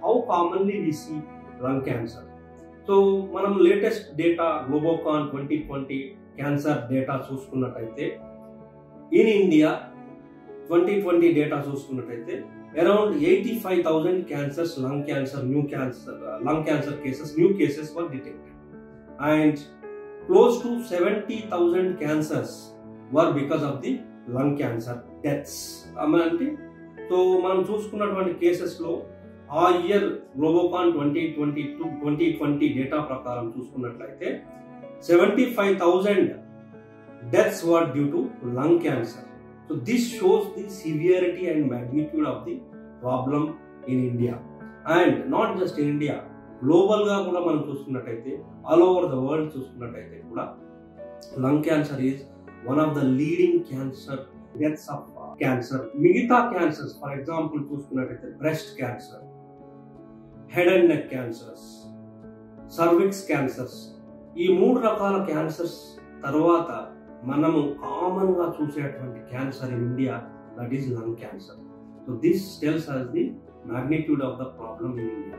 how commonly we see lung cancer. So, manam latest data Globocon 2020 cancer data చూసుకున్నట్టయితే in India 2020 data చూసుకున్నట్టయితే around 85,000 cancers, lung cancer cases, new cases were detected, and close to 70,000 cancers were because of the lung cancer deaths. అంటే so మనం చూసుకున్నటువంటి కేసెస్లో ఆ year గ్లోబోకాన్ 2020 data ప్రకారం చూసుకున్నట్లయితే 75,000 deaths were due to lung cancer. So this shows the severity and magnitude of the problem in India, and not just in India, global గా కూడా మనం చూసుకున్నట్టయితే all over the world చూసుకున్నట్టయితే కూడా lung cancer is one of the leading cancer deaths of cancer. మిగతా cancers, for example చూసుకున్నట్టయితే breast cancer, head and neck cancers, cervix cancers, ఈ మూడు రకాల క్యాన్సర్స్ తర్వాత మనము కామన్ గా చూసేటువంటి cancer in India, that is lung cancer. So this tells us the magnitude of the problem in India.